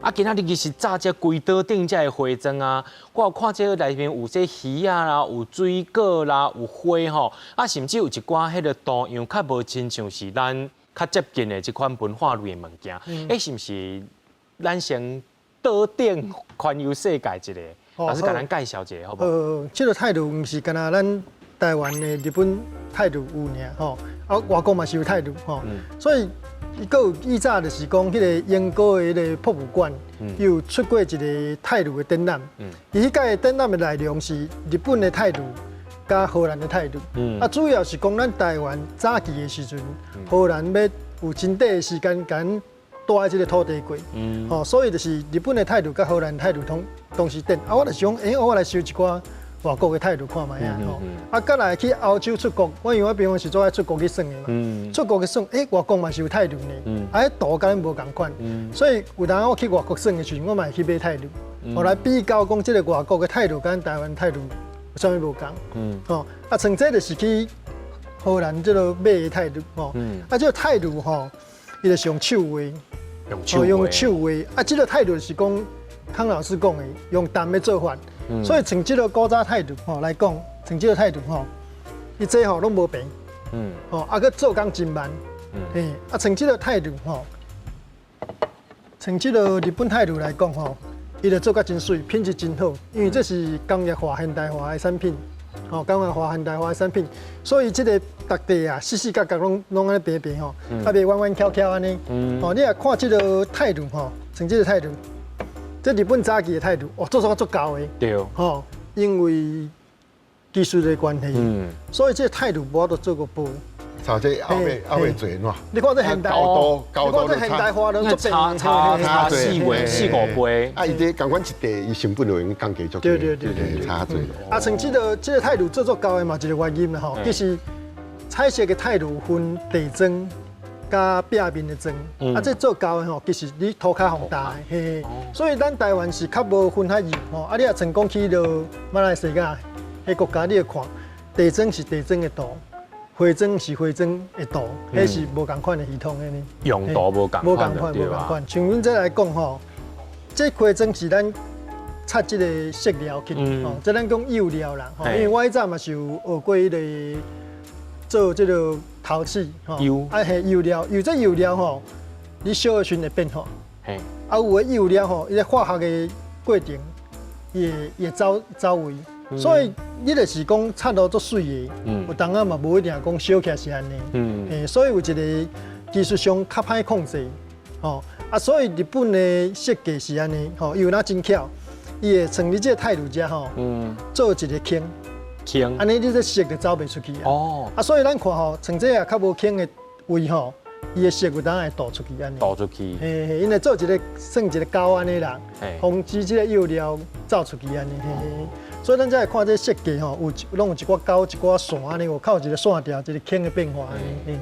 啊，今仔日其实炸这规岛顶这的花装啊，我有看这内面有这鱼啊啦，有水果啦，有花吼，啊，甚至有一寡迄个图样较无亲像是咱较接近的这款文化类的物件，是毋是咱先岛顶环游世界一个？老师甲咱介绍一下好不好？这个态度毋是干那咱台湾的日本态度有尔吼，啊，外国嘛是有态度吼，所以伊个有以早就是讲迄个英国的迄个博物馆，伊有出过一个态度的展览，伊迄个展览的内容是日本的态度加荷兰的态度，啊，主要是讲咱台湾早期的时阵，荷兰要有真短的时间间带这个土地过，吼，所以就是日本的态度甲荷兰态度同时等，啊，我就想，我来收一寡外国的态度看卖啊，吼，啊，再来去欧洲出国，因为我平常时做爱出国去耍的嘛，出国去耍，外国嘛是有态度呢，啊，图甲咱无共款，所以有当我去外国耍的时阵，我嘛会去买态度，后来比较讲这个外国的态度跟咱台湾态度有啥物无共，吼，啊，像这就是去荷兰这个买的态度，吼，啊，这个态度吼，伊就是用手画，用手画，啊，这个态度是讲康老师讲的，用淡的做法。所以从这个古早态度来讲，从这个态度伊这拢无平，啊个做工真慢，啊从这个态度从这个日本态度来讲伊就做甲真水，品质真好，因为这是工业化、现代化的产品，工业化、现代化的产品，所以这个各地啊，四四角角拢安尼平平啊袂弯弯翘翘安尼，你也看这个态度从这个态度。这日本早期的态度，做啥足高的，对，因为技术的关系，所以这态度无法度做个步。差这后尾做喏。你看这现代，高度这现代化都差4、5倍。啊，伊这共款一地，伊成本就用降低足。对，差多。啊，像这个态度做足高的嘛，一个原因啦吼，其实彩色的态度分地砖。加壁面的砖，啊，这做高的吼，其实你涂较宏大的，所以咱台湾是较无分较严吼，啊，你若成功去到马来西亚迄国家，你会看地砖是地砖的度，花砖是花砖的度，迄是无共款的系统的呢。用途无共款，对吧？像阮这来讲吼，这花砖是咱插这个色料去，这咱讲釉料啦，因为我以前嘛是有学过迄个做这个。陶器，釉料，有这釉料吼，你烧的时阵会变化，啊有的釉料伊在化学的过程也走位，所以你就是讲插到足水的，有当啊嘛无一定讲烧起来是安尼，所以有一个技术上较歹控制，所以日本的设计是安尼，伊有哪真巧，伊会从你这个态度遮做一个坑。安尼你这色就走袂出去啊！所以咱看像这啊较无坑的位伊的色有当会导出去安尼。导出去。因为做一个算一个高安尼啦，防止这个釉料走出去安尼。所以咱才会看这设计拢有一寡高一寡线安尼，有靠一个线条一个坑的变化安尼。